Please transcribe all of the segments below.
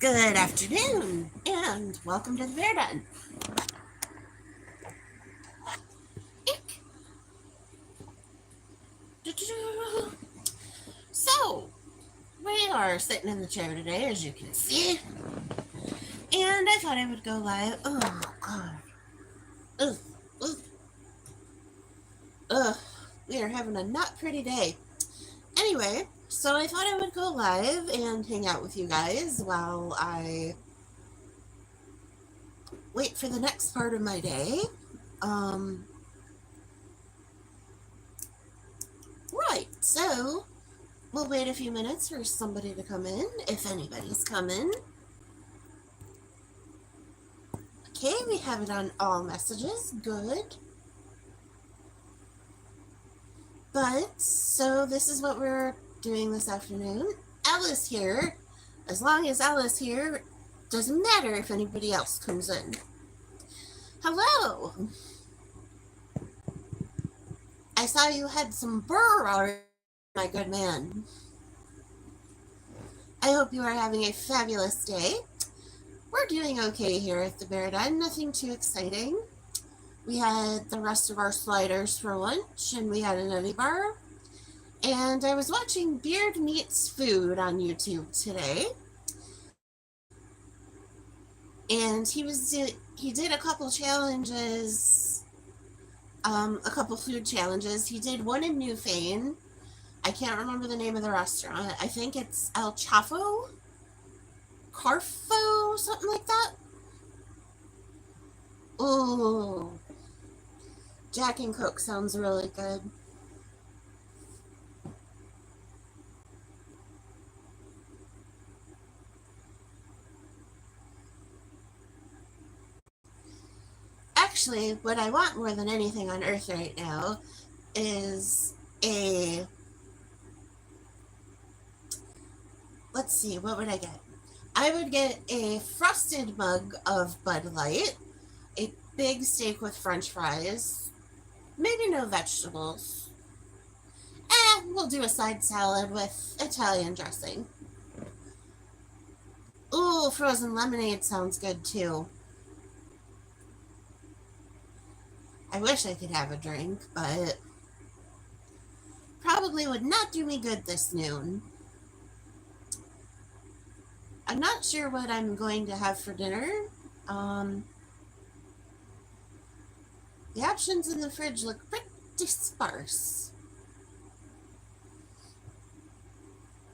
Good afternoon, and welcome to the Bear Den. So, we are sitting in the chair today, as you can see, and I thought I would go live. Oh, God. Ugh, ugh, ugh. We are having a not pretty day. Anyway, so I thought I would go live and hang out with you guys while I wait for the next part of my day. Um, right, so we'll wait a few minutes for somebody to come in, if anybody's coming. Okay, we have it on all messages. Good. But, so this is what we're doing this afternoon. Ella's here. As long as Ella's here, doesn't matter if anybody else comes in. Hello! I saw you had some burr already, my good man. I hope you are having a fabulous day. We're doing okay here at the Bear Den, nothing too exciting. We had the rest of our sliders for lunch, and we had an nutty bar. And I was watching Beard Meats Food on YouTube today. And he did a couple challenges, a couple food challenges. He did one in Newfane. I can't remember the name of the restaurant. I think it's El Chafo? Carfo? Something like that? Ooh. Jack and Coke sounds really good. Actually, what I want more than anything on earth right now is a... Let's see, what would I get? I would get a frosted mug of Bud Light, a big steak with french fries, maybe no vegetables. We'll do a side salad with Italian dressing. Ooh, frozen lemonade sounds good too. I wish I could have a drink, but probably would not do me good this noon. I'm not sure what I'm going to have for dinner. The options in the fridge look pretty sparse.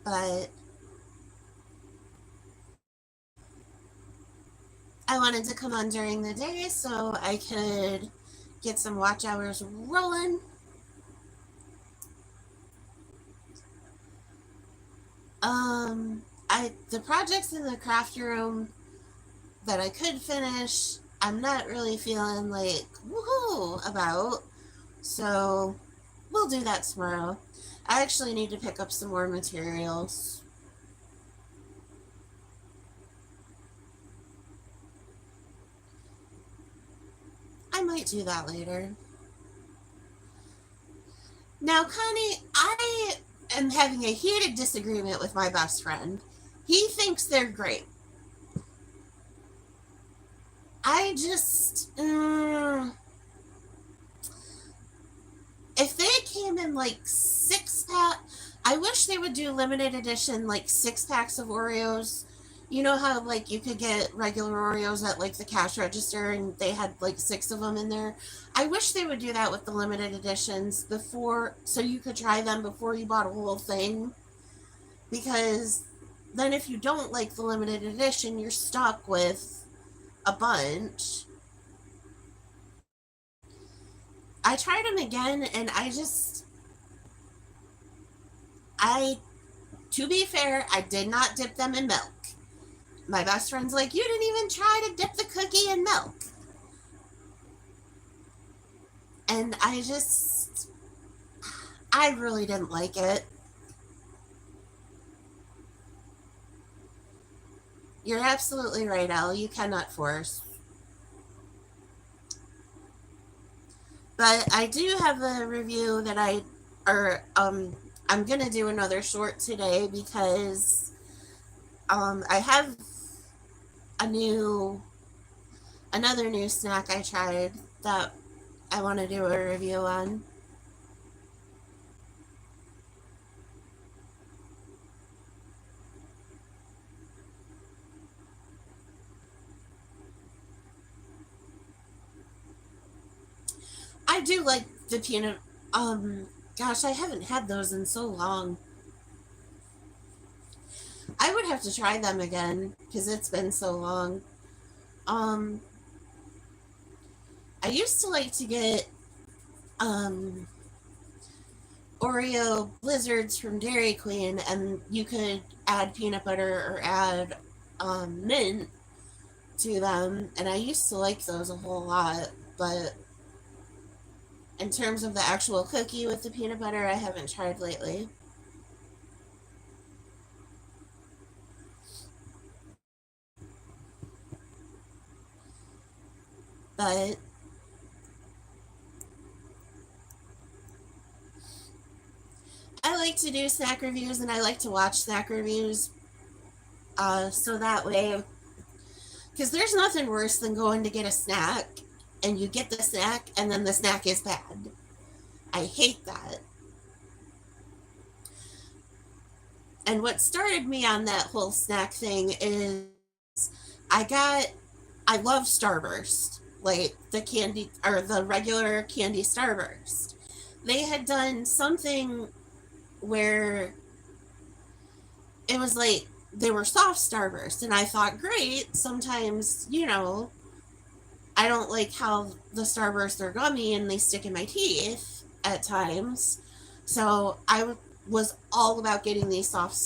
But I wanted to come on during the day so I could get some watch hours rolling. The projects in the craft room that I could finish, I'm not really feeling like woohoo about, so we'll do that tomorrow. I actually need to pick up some more materials. I might do that later. Now, Connie, I am having a heated disagreement with my best friend. He thinks they're great. I just, if they came in like 6-pack, I wish they would do limited edition like 6-packs of Oreos. You know how like you could get regular Oreos at like the cash register and they had like 6 of them in there. I wish they would do that with the limited editions before, so you could try them before you bought a whole thing. Because then if you don't like the limited edition, you're stuck with a bunch. I tried them again and to be fair, I did not dip them in milk. My best friend's like, you didn't even try to dip the cookie in milk. And I really didn't like it. You're absolutely right, Elle. You cannot force. But I do have a review that I'm going to do another short today because I have a new another new snack I tried that I want to do a review on. I do like the peanut. Gosh, I haven't had those in so long. I would have to try them again because it's been so long. Um, I used to like to get um Oreo blizzards from Dairy Queen, and you could add peanut butter or add mint to them, and I used to like those a whole lot. But in terms of the actual cookie with the peanut butter, I haven't tried lately. But I like to do snack reviews, and I like to watch snack reviews. So that way, because there's nothing worse than going to get a snack and you get the snack and then the snack is bad. I hate that. And what started me on that whole snack thing is I got, I love Starburst, like the candy or the regular candy Starburst. They had done something where it was like they were soft Starburst, and I thought, great, sometimes, I don't like how the Starbursts are gummy and they stick in my teeth at times. So was all about getting these soft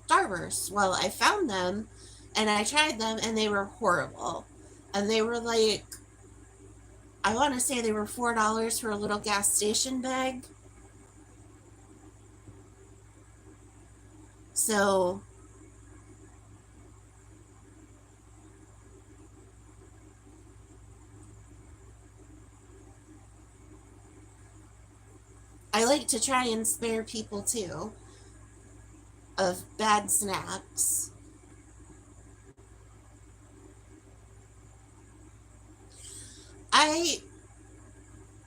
Starbursts. Well, I found them and I tried them and they were horrible. And they were like, I want to say they were $4 for a little gas station bag. So I like to try and spare people too of bad snacks. I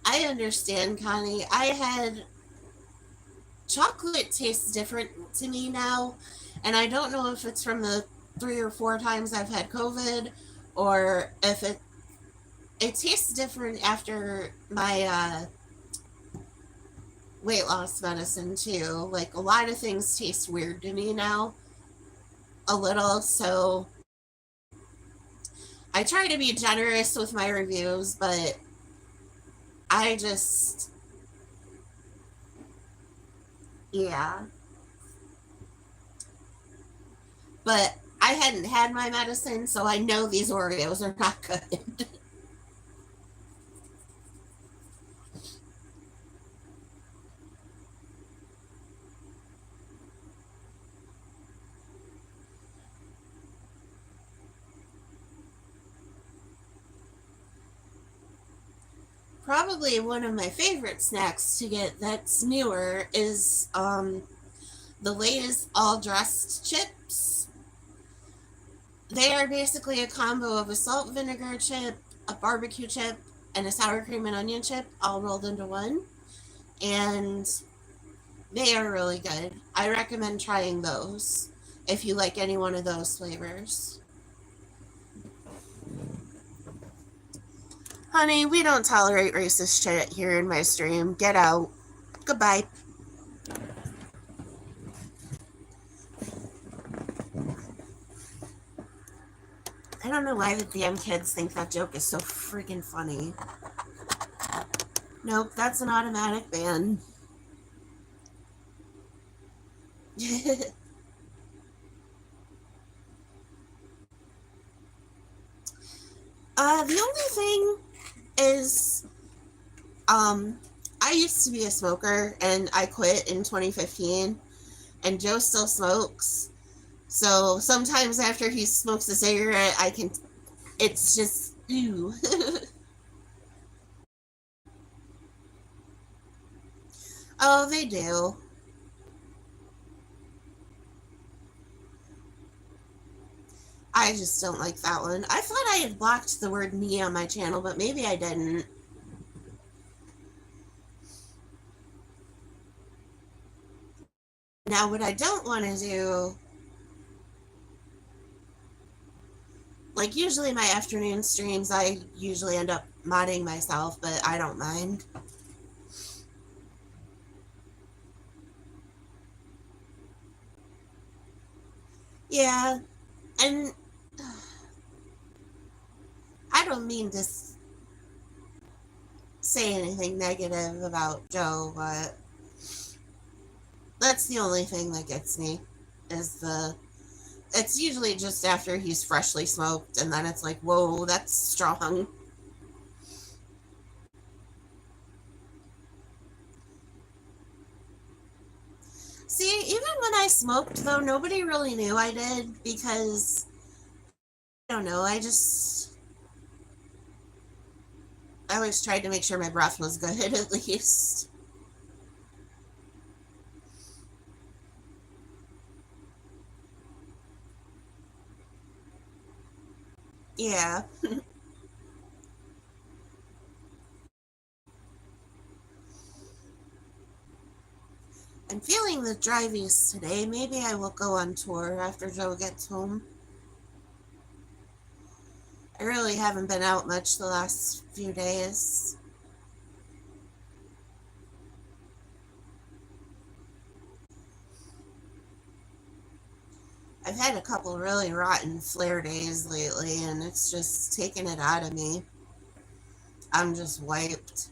I understand, Connie. I had chocolate tastes different to me now, and I don't know if it's from the 3 or 4 times I've had COVID, or if it tastes different after my weight loss medicine too. Like a lot of things taste weird to me now, a little. So I try to be generous with my reviews, but I just, yeah. But I hadn't had my medicine, so I know these Oreos are not good. Probably one of my favorite snacks to get that's newer is the Lay's all dressed chips. They are basically a combo of a salt vinegar chip, a barbecue chip, and a sour cream and onion chip all rolled into one. And they are really good. I recommend trying those if you like any one of those flavors. Honey, we don't tolerate racist shit here in my stream. Get out. Goodbye. I don't know why the damn kids think that joke is so freaking funny. Nope, that's an automatic ban. The only thing is, um, I used to be a smoker and I quit in 2015, and Joe still smokes. So sometimes after he smokes a cigarette, it's just, ew. Oh, they do. I just don't like that one. I thought I had blocked the word me on my channel, but maybe I didn't. Now, what I don't want to do, like usually my afternoon streams, I usually end up modding myself, but I don't mind. Yeah, and I don't mean to say anything negative about Joe, but that's the only thing that gets me is it's usually just after he's freshly smoked, and then it's like, whoa, that's strong. See, even when I smoked, though, nobody really knew I did because, I don't know, I always tried to make sure my breath was good at least. Yeah. I'm feeling the drivies today. Maybe I will go on tour after Joe gets home. I really haven't been out much the last few days. I've had a couple really rotten flare days lately, and it's just taken it out of me. I'm just wiped.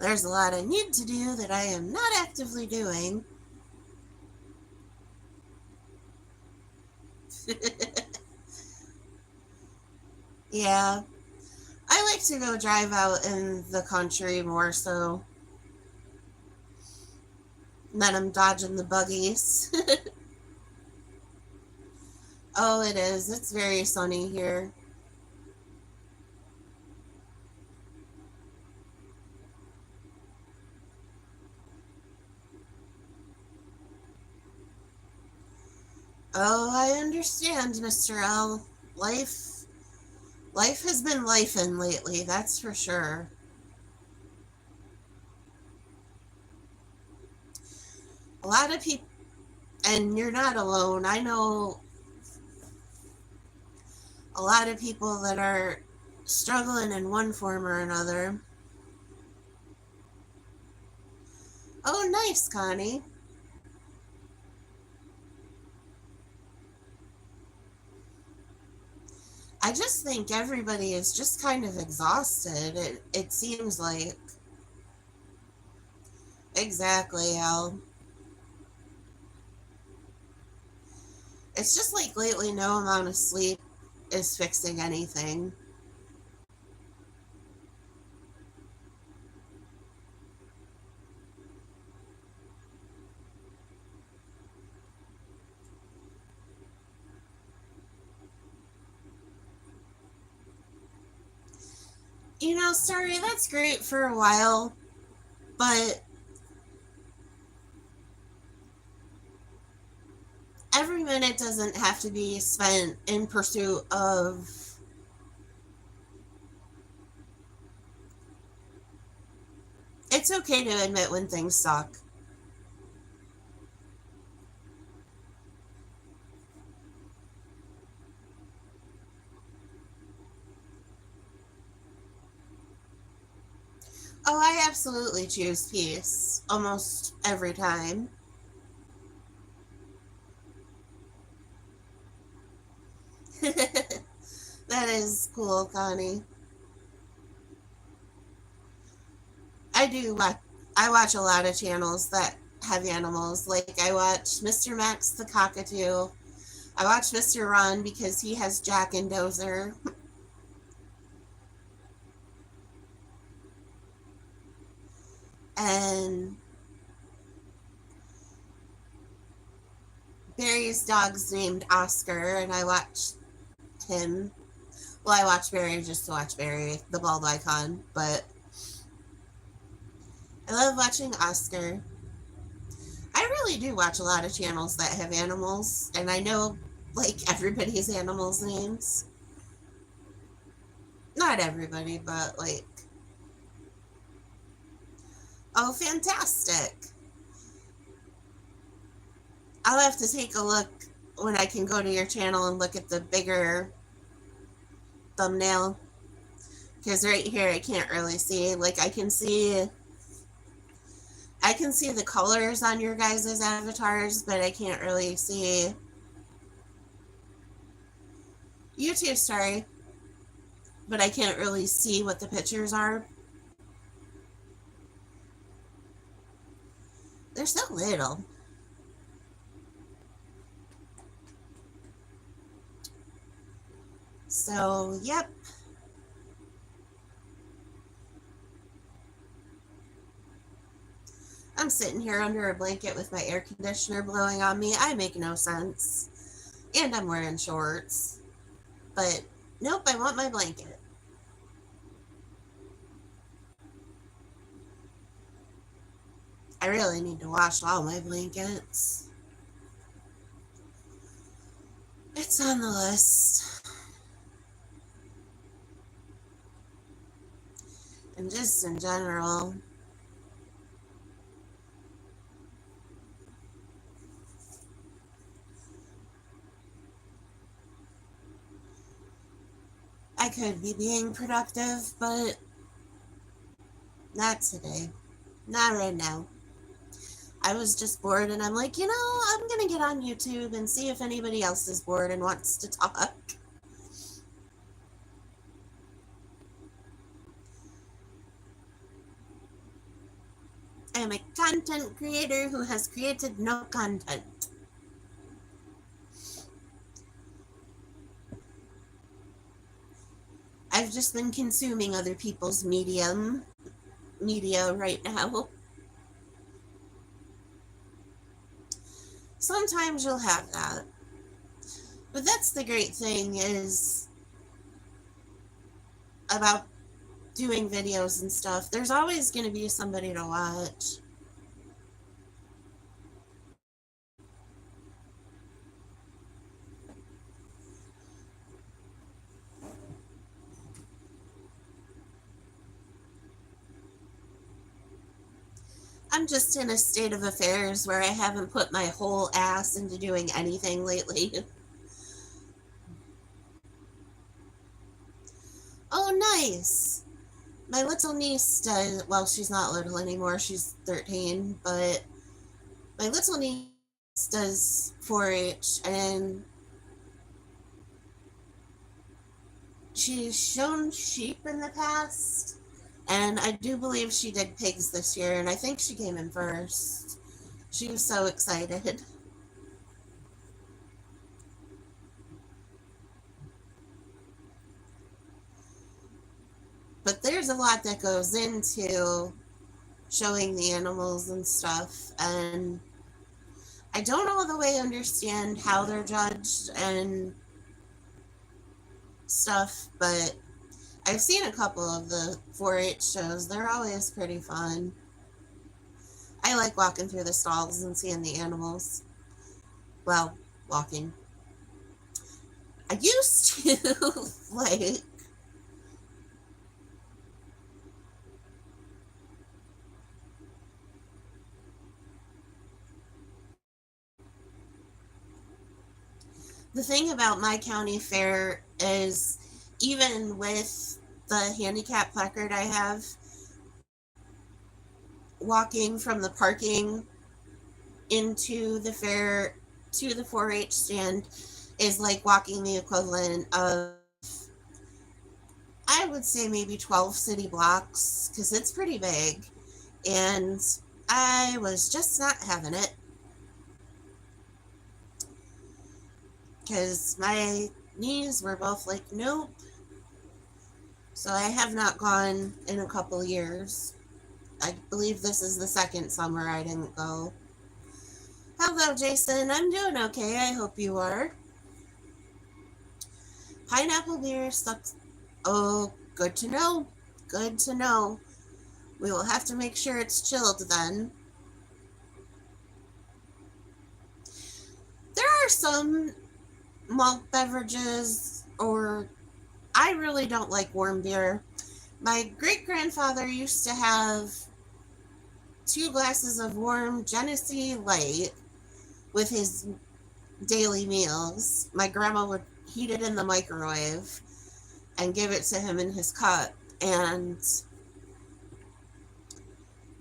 There's a lot I need to do that I am not actively doing. Yeah. I like to go drive out in the country more so than I'm dodging the buggies. Oh, it is. It's very sunny here. Oh, I understand, Mr. L. Life has been lifing lately, that's for sure. A lot of people, and you're not alone. I know a lot of people that are struggling in one form or another. Oh, nice, Connie. I just think everybody is just kind of exhausted. It seems like. Exactly, Al. It's just like lately, no amount of sleep is fixing anything. You know, sorry, that's great for a while, but every minute doesn't have to be spent in pursuit of. It's okay to admit when things suck. Oh, I absolutely choose peace almost every time. That is cool, Connie. I do watch. I watch a lot of channels that have animals. Like I watch Mr. Max the cockatoo. I watch Mr. Ron because he has Jack and Dozer. And Barry's dog's named Oscar, and I watch him. Well, I watch Barry just to watch Barry, the bald icon, but I love watching Oscar. I really do watch a lot of channels that have animals, and I know like everybody's animals' names. Not everybody, but like, oh, fantastic. I'll have to take a look when I can go to your channel and look at the bigger thumbnail. Because right here I can't really see. Like I can see the colors on your guys' avatars, but I can't really see. You too, sorry. But I can't really see what the pictures are. They're so little. So, yep. I'm sitting here under a blanket with my air conditioner blowing on me. I make no sense. And I'm wearing shorts. But nope, I want my blanket. I really need to wash all my blankets. It's on the list. And just in general. I could be being productive, but not today. Not right now. I was just bored and I'm like, I'm going to get on YouTube and see if anybody else is bored and wants to talk. I am a content creator who has created no content. I've just been consuming other people's media right now. Sometimes you'll have that. But that's the great thing is about doing videos and stuff. There's always going to be somebody to watch. I'm just in a state of affairs where I haven't put my whole ass into doing anything lately. Oh, nice. My little niece does, well, she's not little anymore, she's 13, but my little niece does 4-H, and she's shown sheep in the past, and I do believe she did pigs this year, and I think she came in first. She was so excited. But there's a lot that goes into showing the animals and stuff, and I don't all the way understand how they're judged and stuff, but I've seen a couple of the 4-H shows. They're always pretty fun. I like walking through the stalls and seeing the animals. Well, walking. I used to, like, the thing about my county fair is even with the handicap placard I have, walking from the parking into the fair to the 4-H stand is like walking the equivalent of, I would say, maybe 12 city blocks, because it's pretty big. And I was just not having it. Because my knees were both like, nope. So I have not gone in a couple years. I believe this is the second summer I didn't go. Hello, Jason. I'm doing okay. I hope you are. Pineapple beer sucks. Oh, good to know. Good to know. We will have to make sure it's chilled then. are some malt beverages, or I really don't like warm beer. My great grandfather used to have 2 glasses of warm Genesee Light with his daily meals. My grandma would heat it in the microwave and give it to him in his cup. And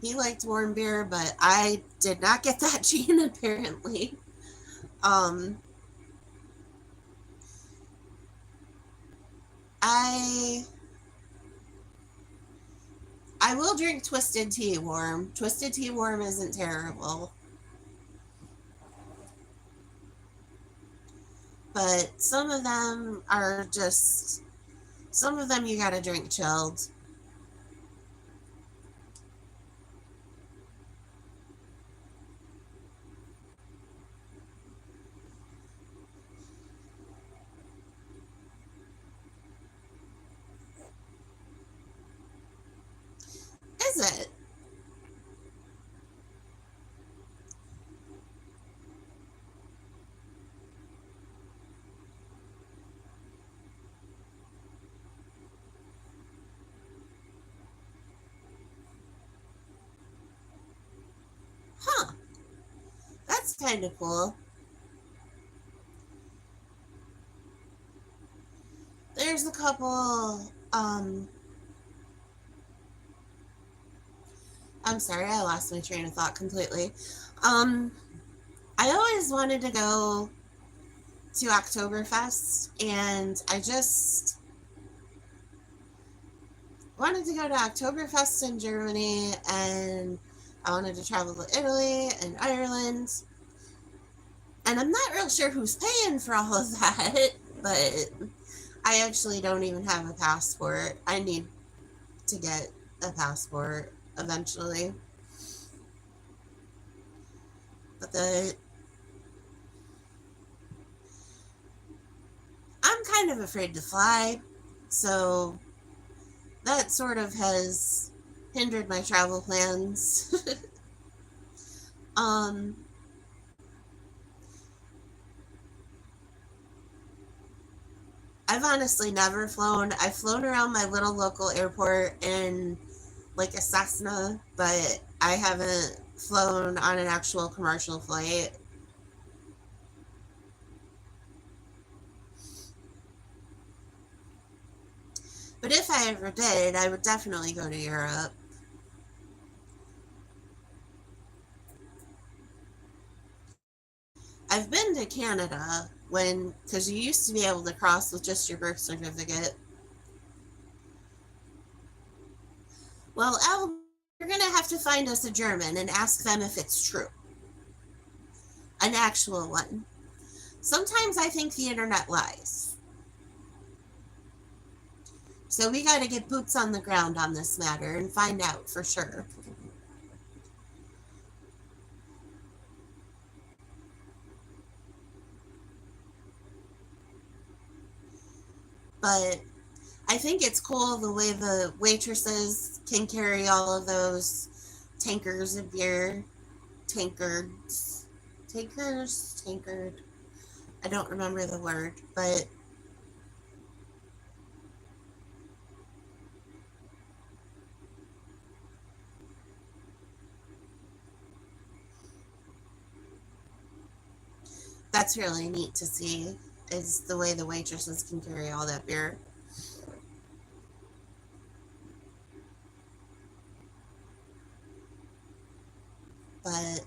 he liked warm beer, but I did not get that gene apparently. Um, I I will drink twisted tea warm. Twisted tea warm isn't terrible. But some of them you gotta drink chilled. Is it? Huh. That's kind of cool. There's a couple. I'm sorry, I lost my train of thought completely. Um, I always wanted to go to Oktoberfest, and I just wanted to go to Oktoberfest in Germany, and I wanted to travel to Italy and Ireland. And I'm not real sure who's paying for all of that, but I actually don't even have a passport. I need to get a passport eventually. But I'm kind of afraid to fly, so that sort of has hindered my travel plans. um, I've honestly never flown. I've flown around my little local airport in like a Cessna, but I haven't flown on an actual commercial flight. But if I ever did, I would definitely go to Europe. I've been to Canada because you used to be able to cross with just your birth certificate. Well, Al, you're going to have to find us a German and ask them if it's true. An actual one. Sometimes I think the internet lies. So we got to get boots on the ground on this matter and find out for sure. But I think it's cool the way the waitresses can carry all of those tankers of beer. Tankards. Tankers? Tankard. I don't remember the word, but that's really neat to see is the way the waitresses can carry all that beer. But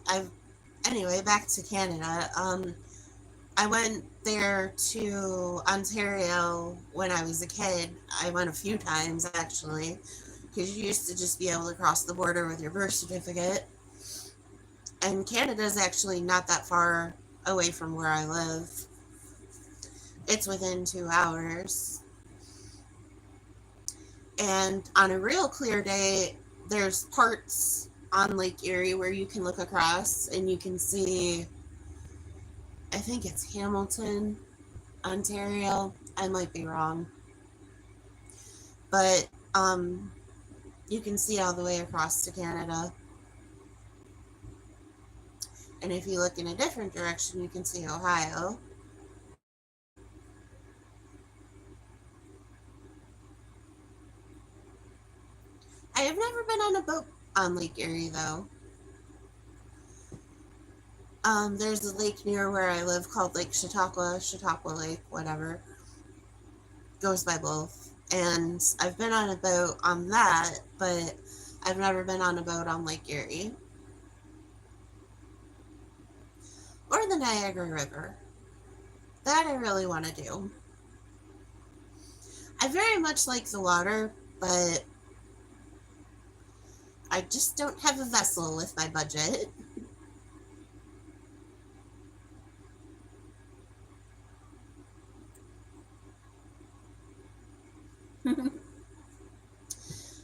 I've anyway back to Canada. I went there to Ontario when I was a kid. I went a few times actually, because you used to just be able to cross the border with your birth certificate. And Canada is actually not that far away from where I live. It's within 2 hours. And on a real clear day, there's parts on Lake Erie where you can look across and you can see, I think it's Hamilton, Ontario. I might be wrong. But You can see all the way across to Canada. And if you look in a different direction, you can see Ohio. I have never been on a boat on Lake Erie, though. There's a lake near where I live called Lake Chautauqua Lake, whatever. Goes by both. And I've been on a boat on that, but I've never been on a boat on Lake Erie. Or the Niagara River. That I really want to do. I very much like the water, but I just don't have a vessel with my budget.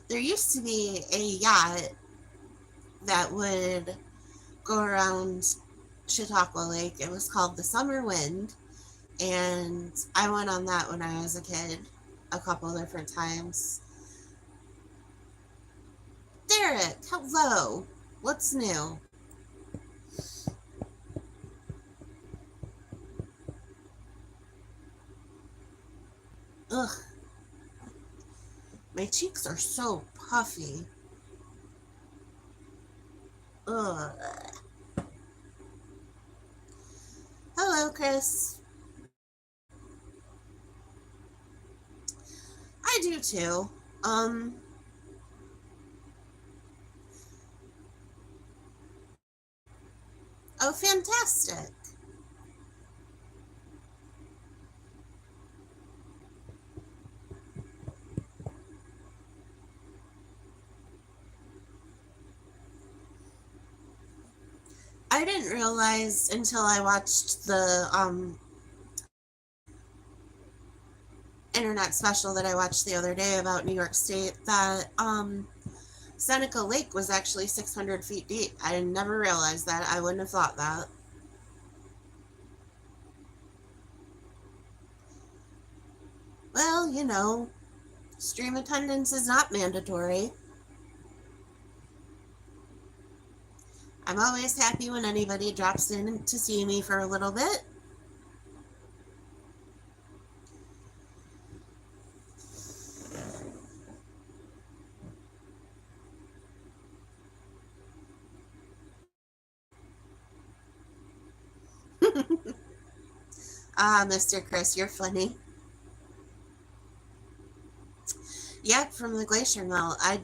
There used to be a yacht that would go around Chautauqua Lake. It was called the Summer Wind, and I went on that when I was a kid a couple different times. Derek, hello. What's new? Ugh. My cheeks are so puffy. Ugh. Hello, Chris. I do too. Oh, fantastic. I didn't realize until I watched the internet special that I watched the other day about New York State that Seneca Lake was actually 600 feet deep. I never realized that. I wouldn't have thought that. Well, stream attendance is not mandatory. I'm always happy when anybody drops in to see me for a little bit. Ah, Mr. Chris, you're funny. Yep, from the glacier melt. I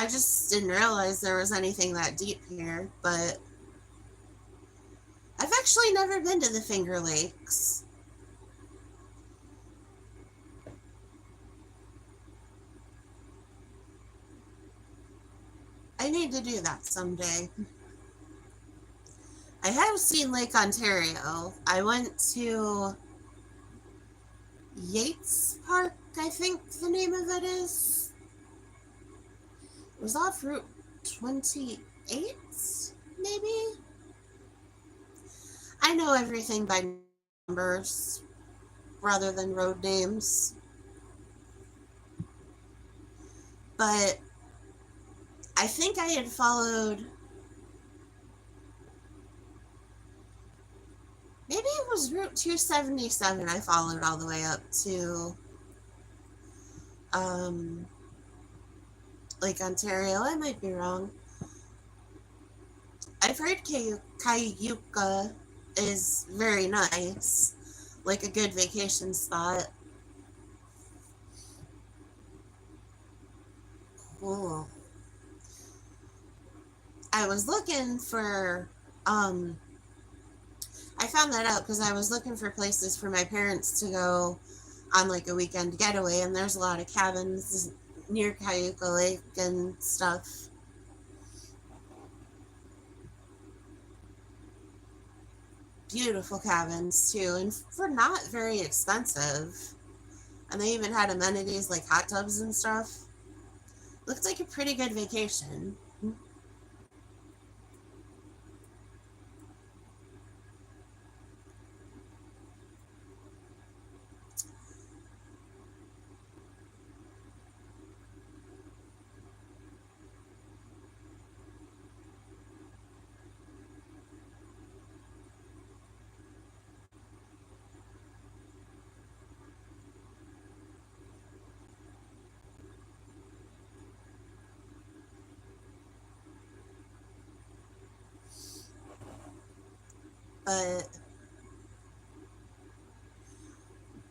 just didn't realize there was anything that deep here, but I've actually never been to the Finger Lakes. I need to do that someday. I have seen Lake Ontario. I went to Yates Park, I think the name of it is. It was off Route 28, maybe? I know everything by numbers rather than road names. But I think I had followed, maybe it was Route 277 I followed all the way up to Lake Ontario. I might be wrong. I've heard Cayuga is very nice, like a good vacation spot. Cool. I was looking for, I found that out because I was looking for places for my parents to go on like a weekend getaway, and there's a lot of cabins near Cayuga Lake and stuff. Beautiful cabins too, and for not very expensive. And they even had amenities like hot tubs and stuff. Looked like a pretty good vacation. but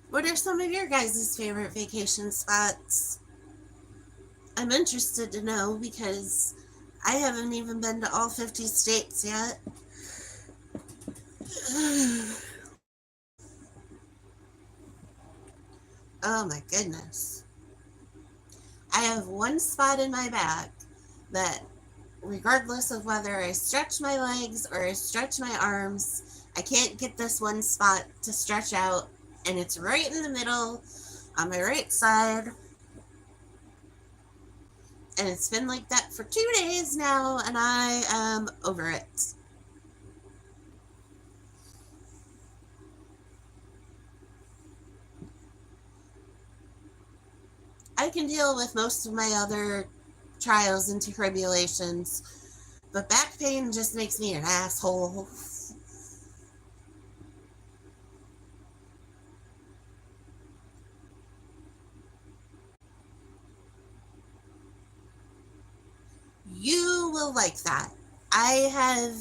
what are some of your guys' favorite vacation spots? I'm interested to know because I haven't even been to all 50 states yet. Oh my goodness. I have one spot in my back that, regardless of whether I stretch my legs or I stretch my arms, I can't get this one spot to stretch out, and it's right in the middle on my right side. And it's been like that for 2 days now, and I am over it. I can deal with most of my other trials and tribulations, but back pain just makes me an asshole. You will like that. I have.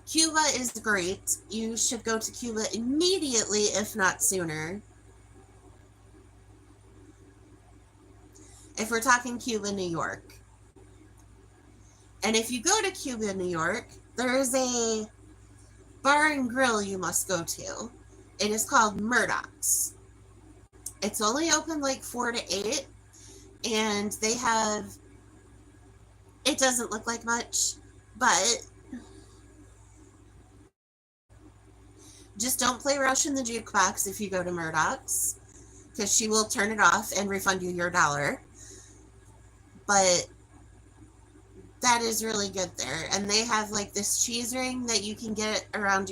Cuba is great. You should go to Cuba immediately, if not sooner. If we're talking Cuba, New York. And if you go to Cuba, New York, there is a bar and grill you must go to. It is called Murdoch's. It's only open like 4 to 8, and they have, it doesn't look like much, but just don't play Rush in the Jukebox if you go to Murdoch's, because she will turn it off and refund you your $1. But that is really good there. And they have like this cheese ring that you can get around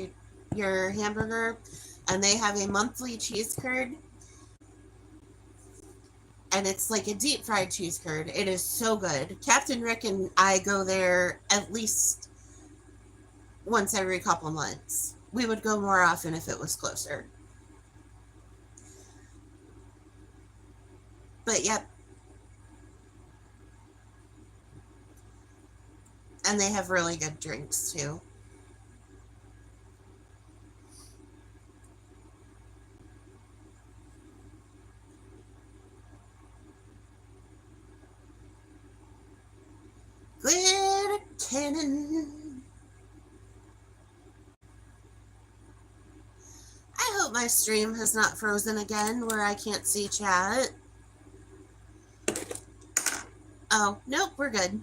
your hamburger, and they have a monthly cheese curd. And it's like a deep fried cheese curd. It is so good. Captain Rick and I go there at least once every couple months. We would go more often if it was closer. But yep. And they have really good drinks too. Glitter cannon. I hope my stream has not frozen again where I can't see chat. Oh, nope, we're good.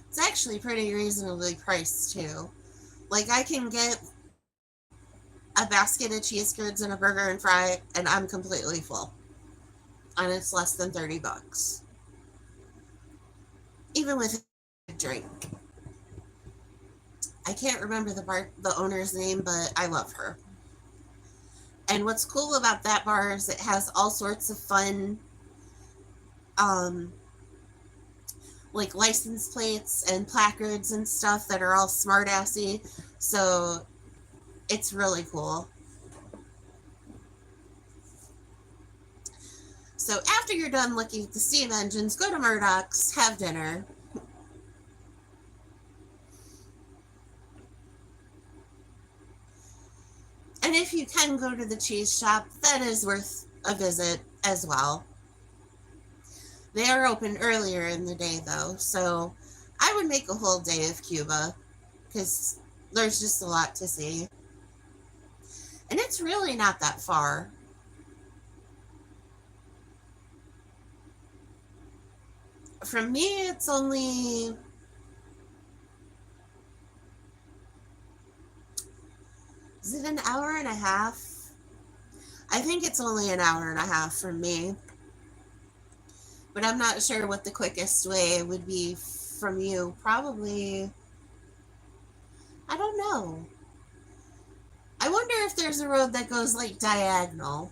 It's actually pretty reasonably priced too. Like, I can get a basket of cheese curds and a burger and fry, and I'm completely full. And it's less than $30. Even with a drink. I can't remember the owner's name, but I love her. And what's cool about that bar is it has all sorts of fun, like license plates and placards and stuff that are all smart-assy. So it's really cool. So after you're done looking at the steam engines, go to Murdoch's, have dinner. And if you can go to the cheese shop, that is worth a visit as well. They are open earlier in the day, though, so I would make a whole day of Cuba because there's just a lot to see. And it's really not that far. From me, it's only... Is it an hour and a half? I think it's only an hour and a half from me. But I'm not sure what the quickest way would be from you. Probably... I don't know. I wonder if there's a road that goes, like, diagonal.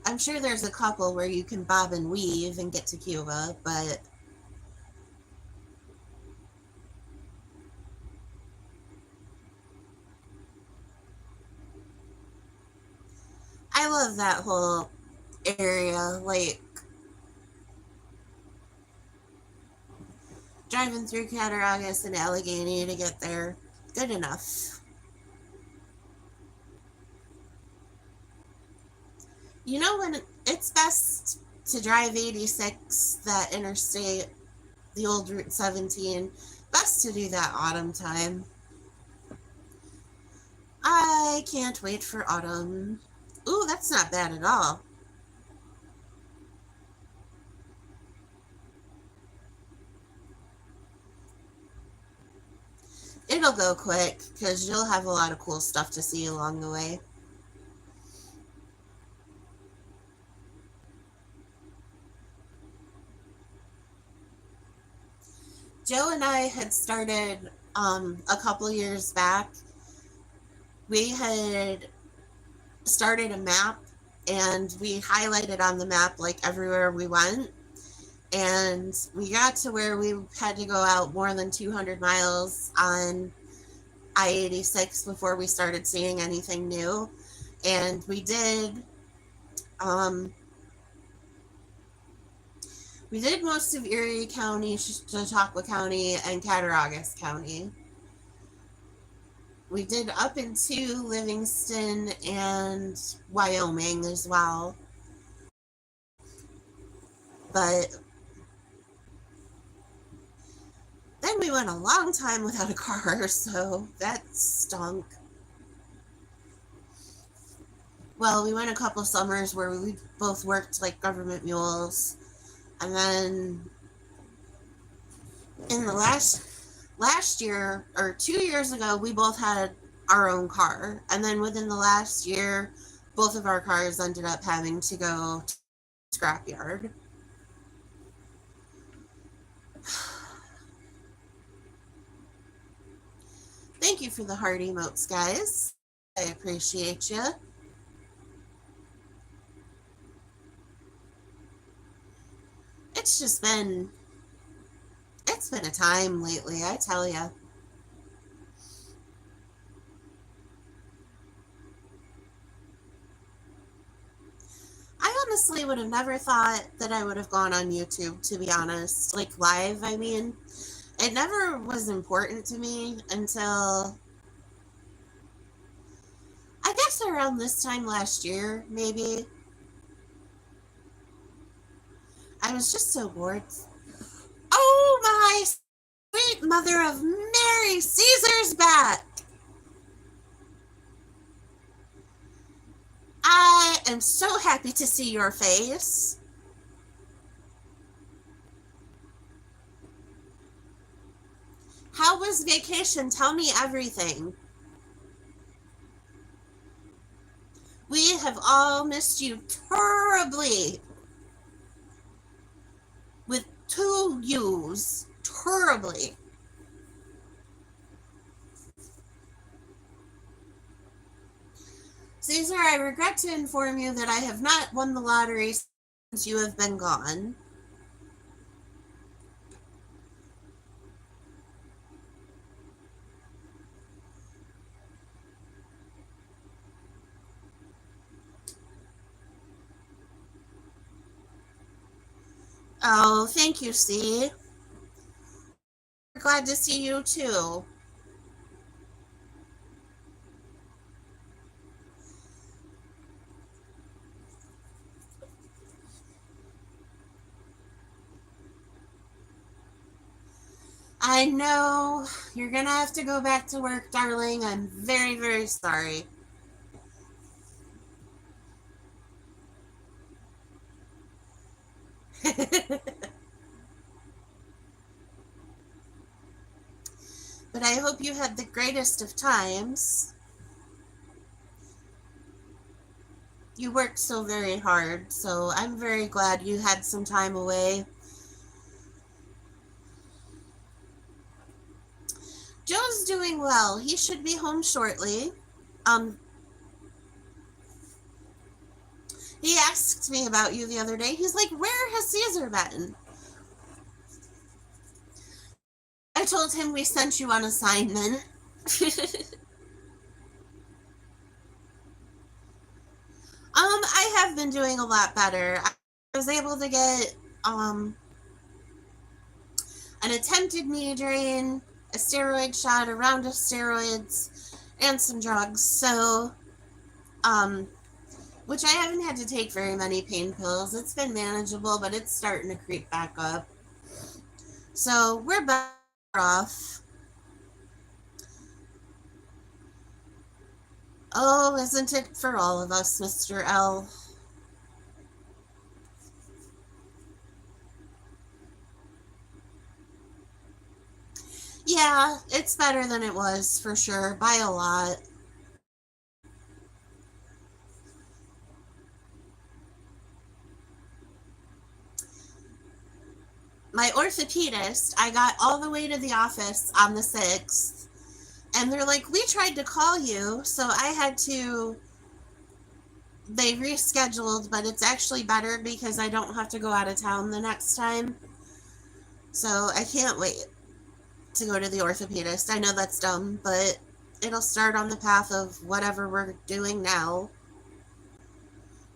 I'm sure there's a couple where you can bob and weave and get to Cuba, but I love that whole area. Like, driving through Cattaraugus and Allegheny to get there, good enough. You know when it's best to drive 86, that interstate, the old Route 17, best to do that autumn time. I can't wait for autumn. Ooh, that's not bad at all. It'll go quick because you'll have a lot of cool stuff to see along the way. Joe and I had started a couple years back. We had started a map and we highlighted on the map like everywhere we went. And we got to where we had to go out more than 200 miles on I-86 before we started seeing anything new. And we did most of Erie County, Chautauqua County, and Cattaraugus County. We did up into Livingston and Wyoming as well. But then we went a long time without a car, so that stunk. Well, we went a couple summers where we both worked like government mules. And then in the last year or 2 years ago, we both had our own car. And then within the last year, both of our cars ended up having to go to the scrapyard. Thank you for the heart emotes, guys. I appreciate you. It's been a time lately, I tell ya. I honestly would have never thought that I would have gone on YouTube, to be honest. Like live, I mean. It never was important to me until I guess around this time last year, maybe. I was just so bored. Oh my sweet mother of Mary, Caesar's back! I am so happy to see your face. How was vacation? Tell me everything. We have all missed you terribly. With 2 U's. Terribly. Caesar, I regret to inform you that I have not won the lottery since you have been gone. Oh, thank you, C. Glad to see you too. I know you're gonna have to go back to work, darling. I'm very, very sorry. But I hope you had the greatest of times. You worked so very hard, so I'm very glad you had some time away. Joe's doing well. He should be home shortly. He asked me about you the other day. He's like, where has Caesar been? I told him we sent you on assignment. I have been doing a lot better. I was able to get an attempted knee drain, a steroid shot, a round of steroids, and some drugs. So, which I haven't had to take very many pain pills. It's been manageable, but it's starting to creep back up. So we're better off. Oh, isn't it for all of us, Mr. L? Yeah, it's better than it was, for sure, by a lot. My orthopedist, I got all the way to the office on the 6th, and they're like, we tried to call you, so I had to, they rescheduled, but it's actually better because I don't have to go out of town the next time. So I can't wait to go to the orthopedist. I know that's dumb, but it'll start on the path of whatever we're doing now.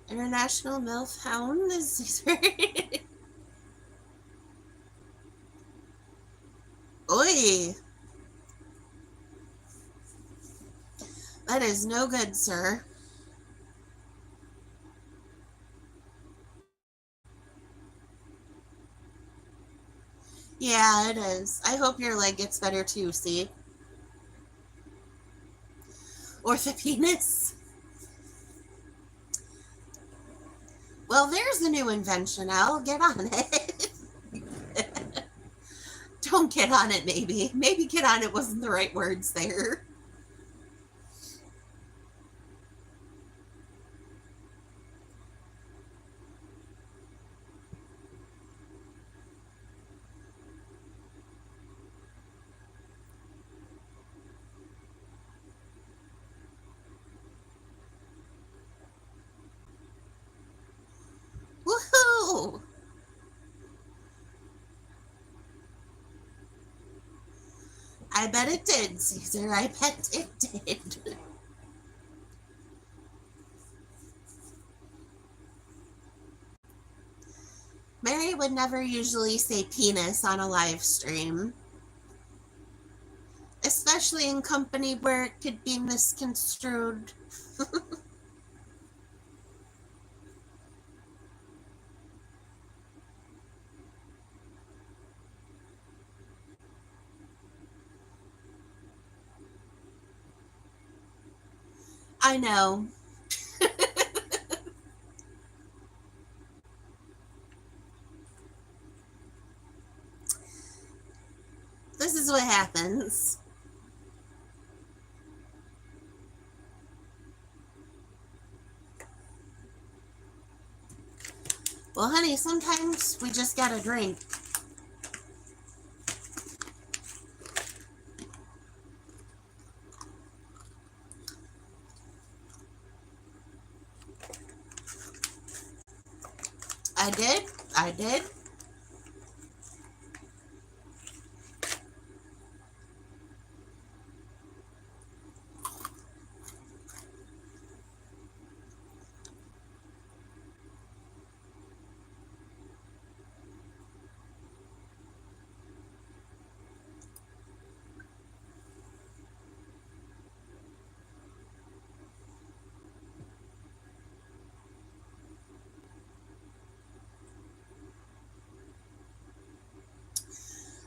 International MILF Hound is Oi! That is no good, sir. Yeah, it is. I hope your leg gets better too, see? Orthopenis. Well, there's a new invention, Al. Get on it. Don't get on it, maybe. Maybe get on it wasn't the right words there. Woohoo! I bet it did, Caesar. I bet it did. Mary would never usually say penis on a live stream, especially in company where it could be misconstrued. I know. This is what happens. Well, honey, sometimes we just gotta drink. I did. I did.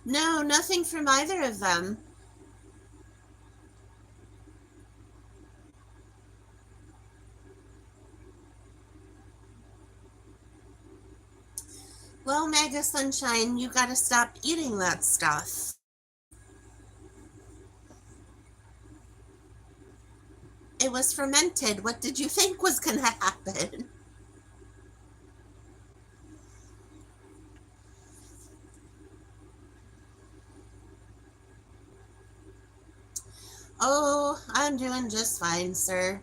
No, nothing from either of them. Well, Mega Sunshine, you gotta stop eating that stuff. It was fermented. What did you think was gonna happen? Oh, I'm doing just fine, sir.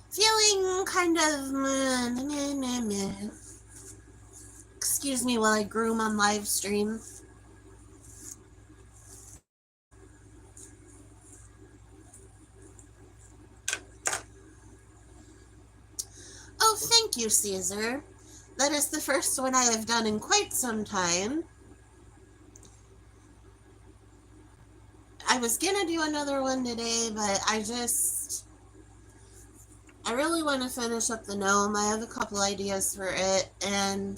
Feeling kind of meh. Excuse me while I groom on live stream. thank you, Caesar. That is the first one I have done in quite some time. I was gonna do another one today, but I really want to finish up the gnome. I have a couple ideas for it, and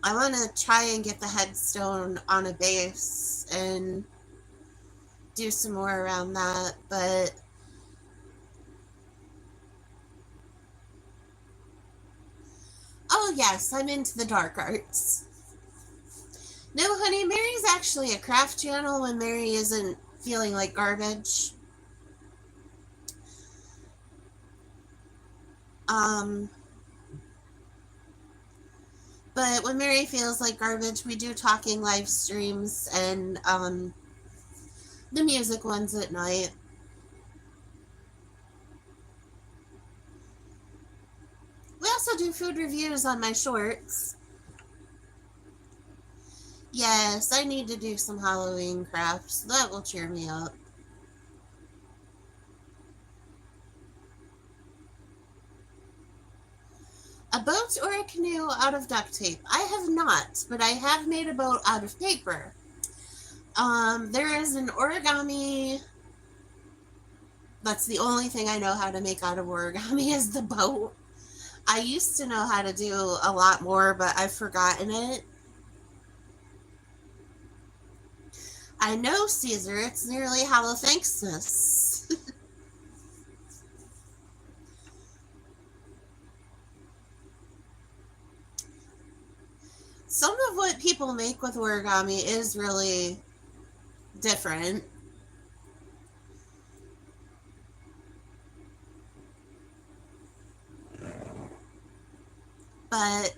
I want to try and get the headstone on a base and do some more around that, but oh yes, I'm into the dark arts. No, honey, Mary's actually a craft channel when Mary isn't feeling like garbage. But when Mary feels like garbage, we do talking live streams and the music ones at night. We also do food reviews on my shorts. Yes, I need to do some Halloween crafts. That will cheer me up. A boat or a canoe out of duct tape? I have not, but I have made a boat out of paper. There is an origami. That's the only thing I know how to make out of origami is the boat. I used to know how to do a lot more, but I've forgotten it. I know, Caesar, it's nearly Hallowthanksmas. Some of what people make with origami is really different. But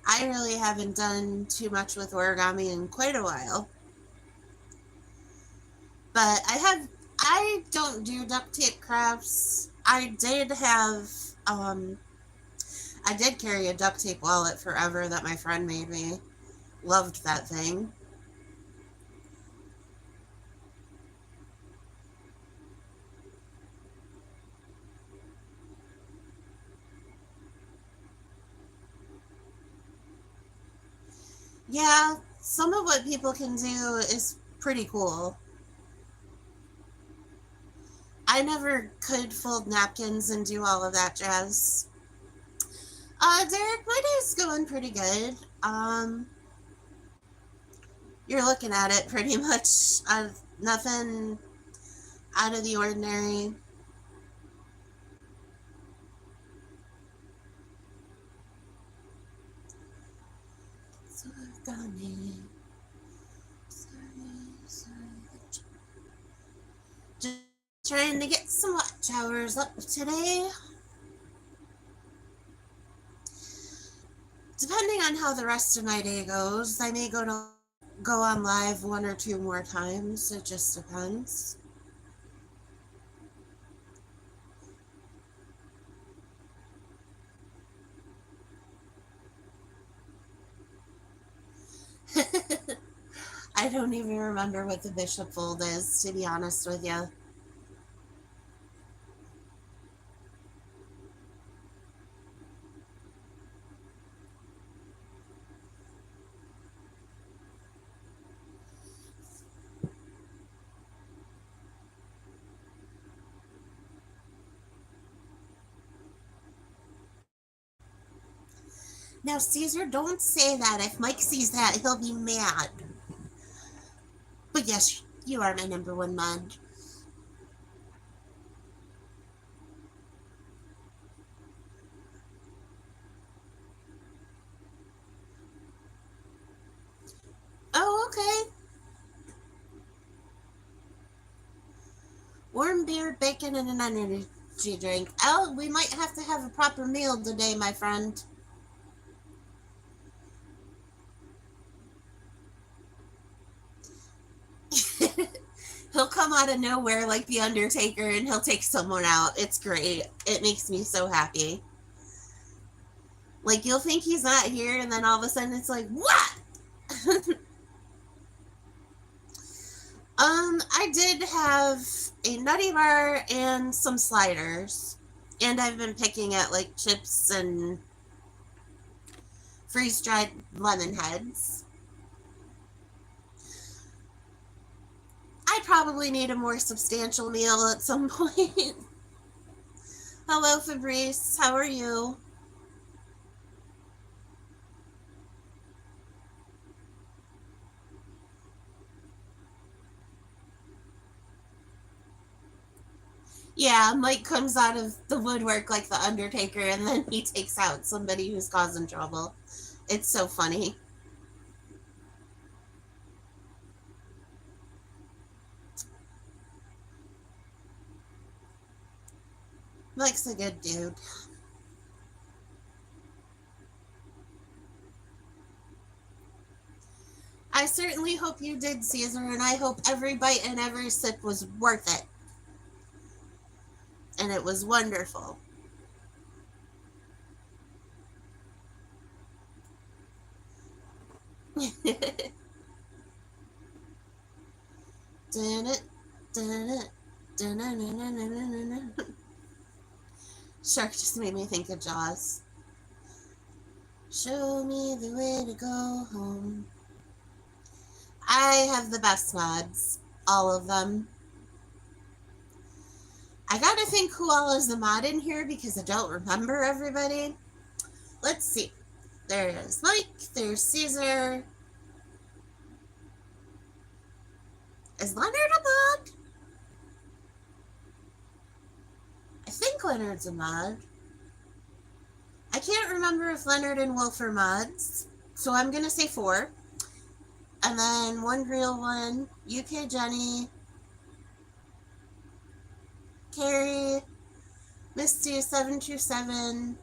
I really haven't done too much with origami in quite a while. But I don't do duct tape crafts. I did carry a duct tape wallet forever that my friend made me. Loved that thing. Yeah, some of what people can do is pretty cool. I never could fold napkins and do all of that jazz. Derek, my day's going pretty good. You're looking at it pretty much. Nothing out of the ordinary. Just trying to get some watch hours up today. Depending on how the rest of my day goes, I may go on live one or two more times. It just depends. I don't even remember what the bishop fold is, to be honest with you. Now, Caesar, don't say that. If Mike sees that, he'll be mad. But yes, you are my number one mod. Oh, okay. Warm beer, bacon, and an energy drink. Oh, we might have to have a proper meal today, my friend. He'll come out of nowhere like the Undertaker and he'll take someone out. It's great. It makes me so happy. Like, you'll think he's not here, and then all of a sudden it's like, what? I did have a nutty bar and some sliders. And I've been picking at like chips and freeze-dried lemon heads. I probably need a more substantial meal at some point. Hello, Fabrice. How are you? Yeah, Mike comes out of the woodwork like the Undertaker, and then he takes out somebody who's causing trouble. It's so funny. Mike's a good dude. I certainly hope you did, Caesar, and I hope every bite and every sip was worth it. And it was wonderful. Dun it, dun it, dun. Shark just made me think of Jaws. Show me the way to go home. I have the best mods. All of them. I gotta think who all is the mod in here because I don't remember everybody. Let's see. There's Mike. There's Caesar. Is Leonard a mod? I think Leonard's a mod. I can't remember if Leonard and Wolf are mods, so I'm gonna say 4. And then one real one, UK Jenny, Carrie, Misty 727.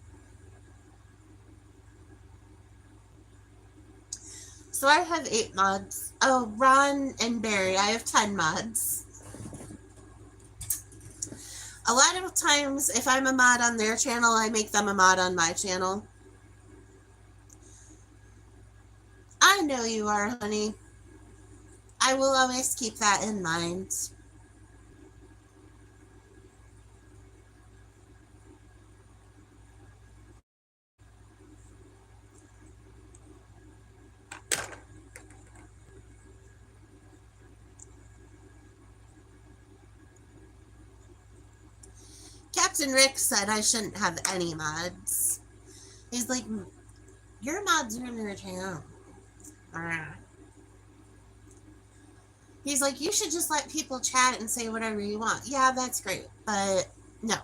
So I have 8 mods. Oh, Ron and Barry, I have 10 mods. A lot of times, if I'm a mod on their channel, I make them a mod on my channel. I know you are, honey. I will always keep that in mind. Captain Rick said I shouldn't have any mods. He's like, your mods are in your channel. He's like, you should just let people chat and say whatever you want. Yeah, that's great, but no.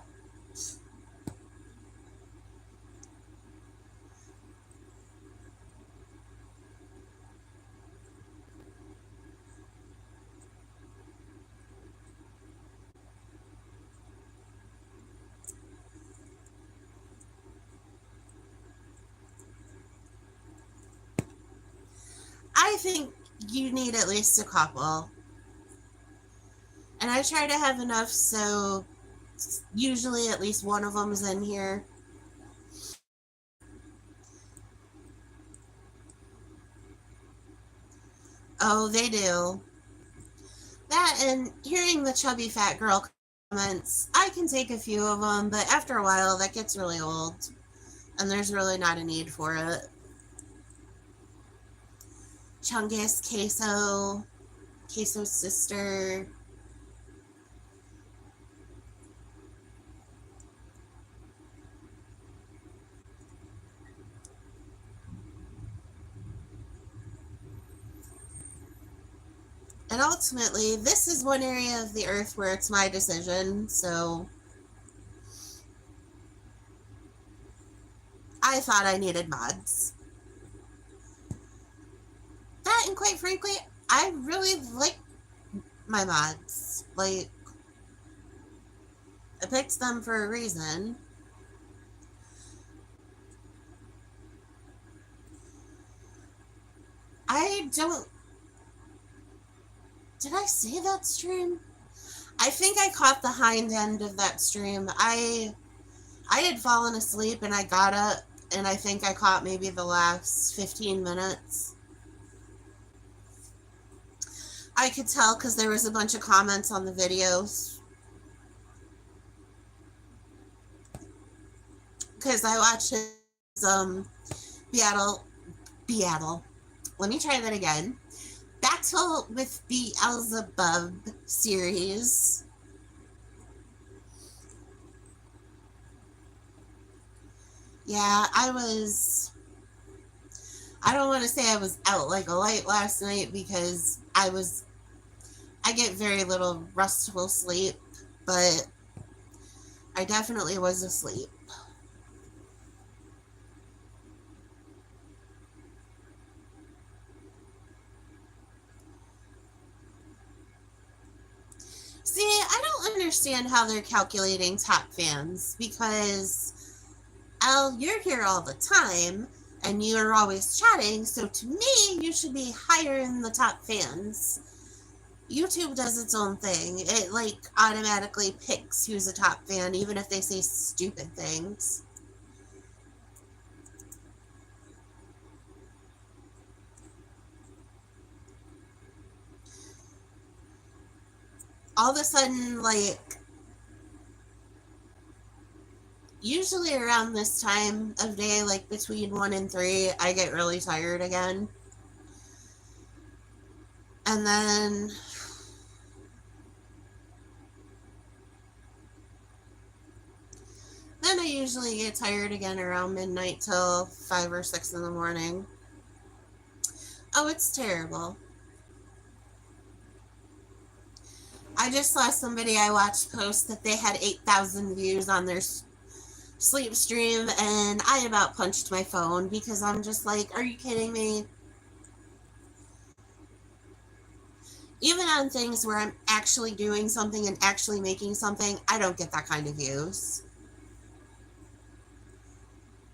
I think you need at least a couple. And I try to have enough so usually at least one of them's in here. Oh, they do. That and hearing the chubby fat girl comments, I can take a few of them, but after a while that gets really old. And there's really not a need for it. Chungus, Queso's sister. And ultimately, this is one area of the earth where it's my decision, so I thought I needed mods. That, and quite frankly, I really like my mods. Like, I picked them for a reason. I don't... Did I see that stream? I think I caught the hind end of that stream. I had fallen asleep and I got up and I think I caught maybe the last 15 minutes. I could tell because there was a bunch of comments on the videos. Because I watched his Beatle. Let me try that again. Battle with Beelzebub series. Yeah, I don't want to say I was out like a light last night because I get very little restful sleep, but I definitely was asleep. See, I don't understand how they're calculating top fans because, Al, you're here all the time and you're always chatting, so to me, you should be higher in the top fans. YouTube does its own thing. It like automatically picks who's a top fan, even if they say stupid things. All of a sudden, like, usually around this time of day, like between 1 and 3, I get really tired again. And then I usually get tired again around midnight till 5 or 6 in the morning. Oh, it's terrible. I just saw somebody I watched post that they had 8,000 views on their sleep stream, and I about punched my phone because I'm just like, are you kidding me? Even on things where I'm actually doing something and actually making something, I don't get that kind of views.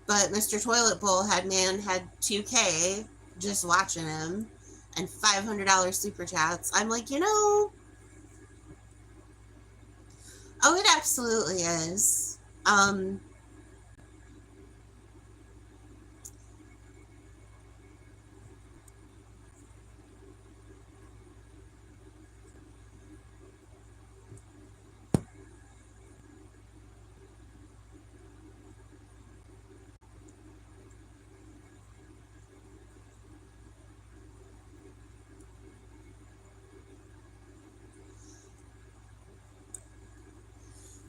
But Mr. Toilet Bowl had 2K just watching him and $500 super chats. I'm like, oh, it absolutely is.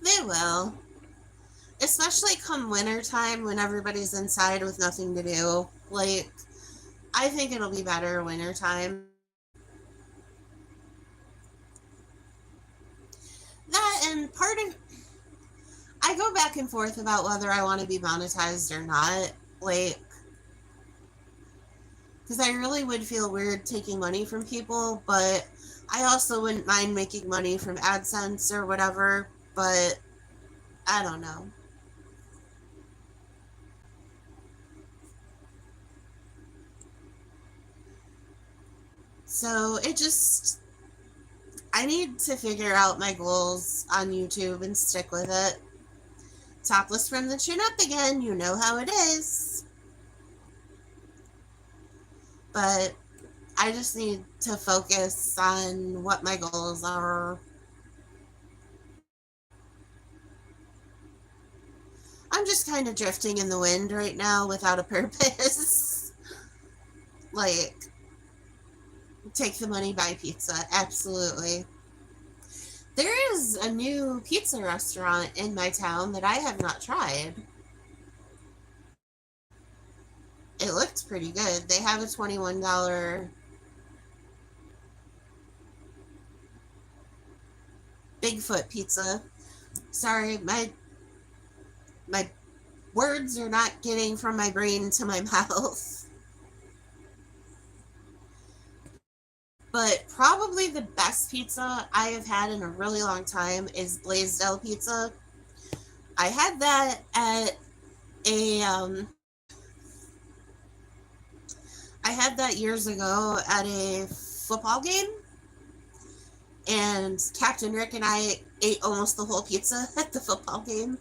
They will. Especially come winter time when everybody's inside with nothing to do. Like, I think it'll be better winter time. That and part of I go back and forth about whether I want to be monetized or not. Like, because I really would feel weird taking money from people, but I also wouldn't mind making money from AdSense or whatever, but I don't know. So I need to figure out my goals on YouTube and stick with it. Topless from the chin up again, you know how it is. But I just need to focus on what my goals are. I'm just kind of drifting in the wind right now without a purpose. Like, take the money, buy pizza. Absolutely. There is a new pizza restaurant in my town that I have not tried. It looked pretty good. They have a $21 Bigfoot pizza. Sorry, my words are not getting from my brain to my mouth. But probably the best pizza I have had in a really long time is Blaisdell Pizza. I had that at a I had that years ago at a football game, and Captain Rick and I ate almost the whole pizza at the football game.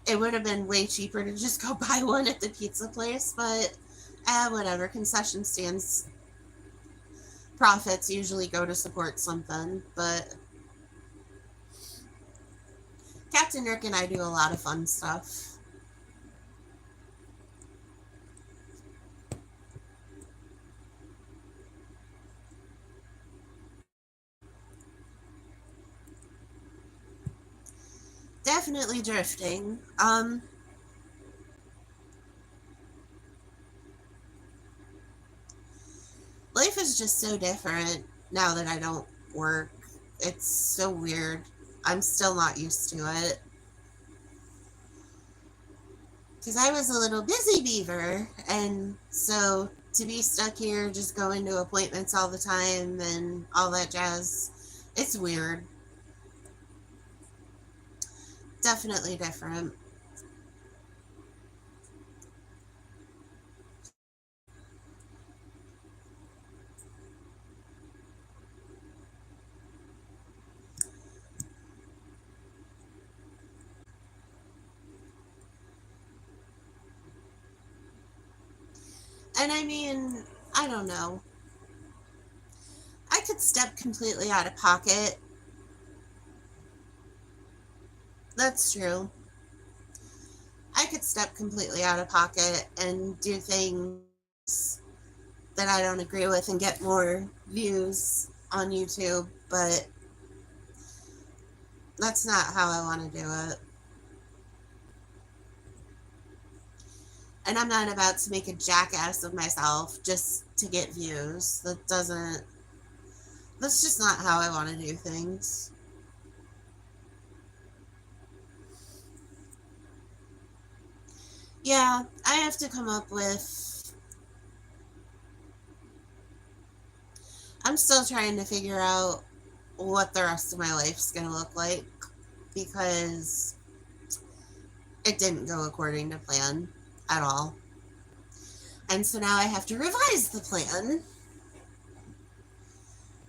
It would have been way cheaper to just go buy one at the pizza place, but Whatever. Concession stands profits usually go to support something, but Captain Rick and I do a lot of fun stuff. Definitely drifting. Life is just so different now that I don't work. It's so weird. I'm still not used to it. Because I was a little busy beaver, and so to be stuck here just going to appointments all the time and all that jazz, it's weird. Definitely different. And I mean, I don't know. I could step completely out of pocket. That's true. I could step completely out of pocket and do things that I don't agree with and get more views on YouTube, but that's not how I want to do it. And I'm not about to make a jackass of myself just to get views. That's just not how I want to do things. Yeah, I have to come up with. I'm still trying to figure out what the rest of my life's going to look like because it didn't go according to plan at all. And so now I have to revise the plan.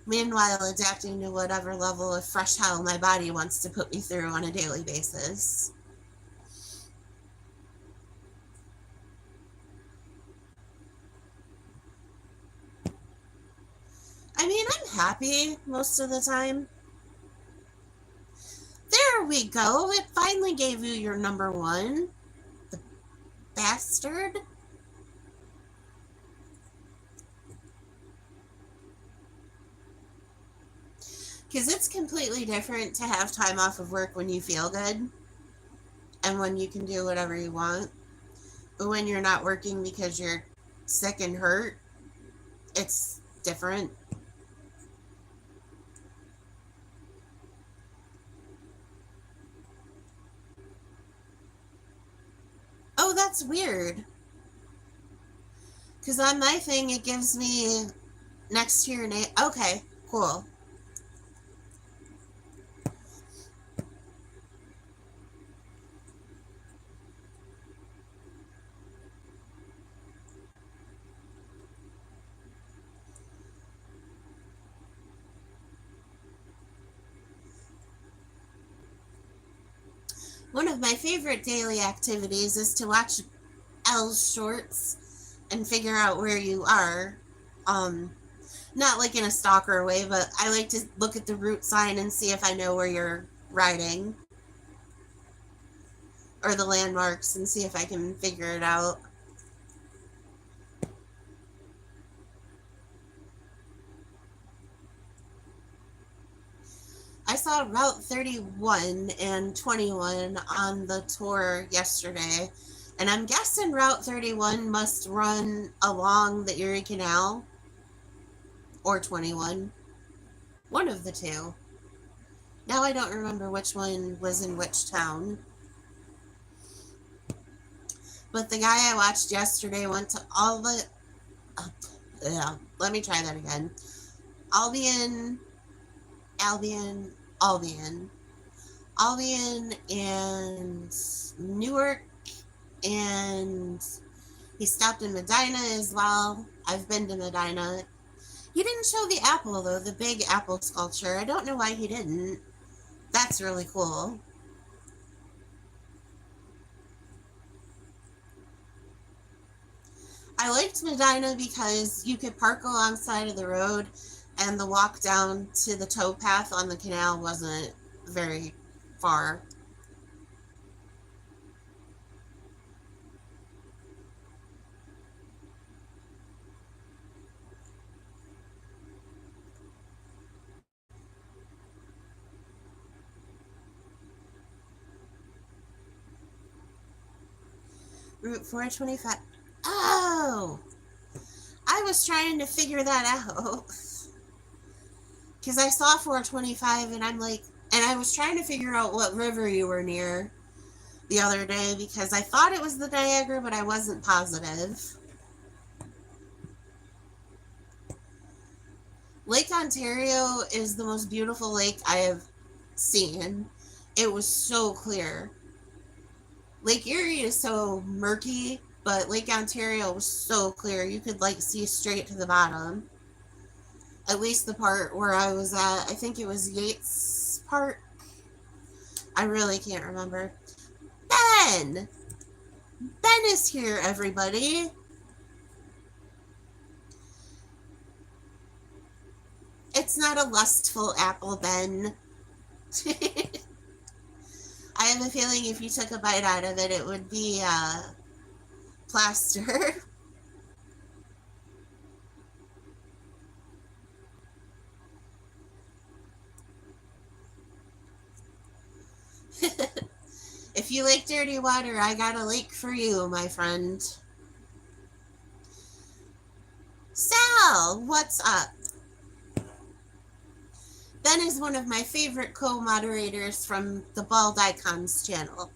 Meanwhile, adapting to whatever level of fresh hell my body wants to put me through on a daily basis. I mean, I'm happy most of the time. There we go. It finally gave you your number one. The bastard. Because it's completely different to have time off of work when you feel good and when you can do whatever you want. But when you're not working because you're sick and hurt, it's different. Oh, that's weird. Because on my thing, it gives me next to your name. Okay, cool. One of my favorite daily activities is to watch L's shorts and figure out where you are. Um, Not like in a stalker way, but I like to look at the route sign and see if I know where you're riding or the landmarks and see if I can figure it out. I saw Route 31 and 21 on the tour yesterday, and I'm guessing Route 31 must run along the Erie Canal or 21. One of the two. Now I don't remember which one was in which town. But the guy I watched yesterday went to all the. Yeah, let me try that again. Albion, Albion, Albion, Albion, and Newark, and he stopped in Medina as well. I've been to Medina. He didn't show the apple though, the big apple sculpture. I don't know why he didn't. That's really cool. I I liked Medina because you could park alongside of the road, and the walk down to the towpath on the canal wasn't very far. Route 425. Oh! I was trying to figure that out. Because I saw 425 and I'm like, and I was trying to figure out what river you were near the other day because I thought it was the Niagara, but I wasn't positive. Lake Ontario is the most beautiful lake I have seen. It was so clear. Lake Erie is so murky, but Lake Ontario was so clear. You could like see straight to the bottom. At least the part where I was at. I think it was Yates Park. I really can't remember. Ben! Ben is here, everybody. It's not a lustful apple, Ben. I have a feeling if you took a bite out of it, it would be plaster. If you like dirty water, I got a lake for you, my friend. Sal, what's up? Ben is one of my favorite co-moderators from the Bald Icons channel.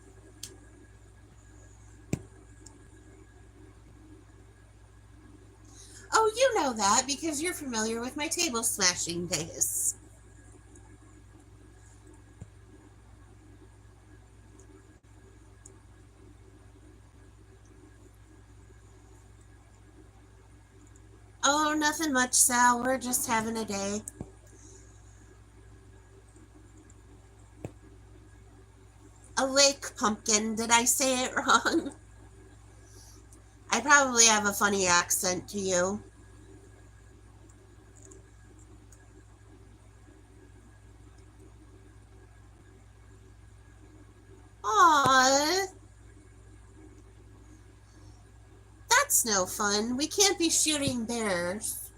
Oh, you know that because you're familiar with my table smashing days. Oh, nothing much, Sal. We're just having a day. A lake pumpkin. Did I say it wrong? I probably have a funny accent to you. Aww. That's no fun. We can't be shooting bears.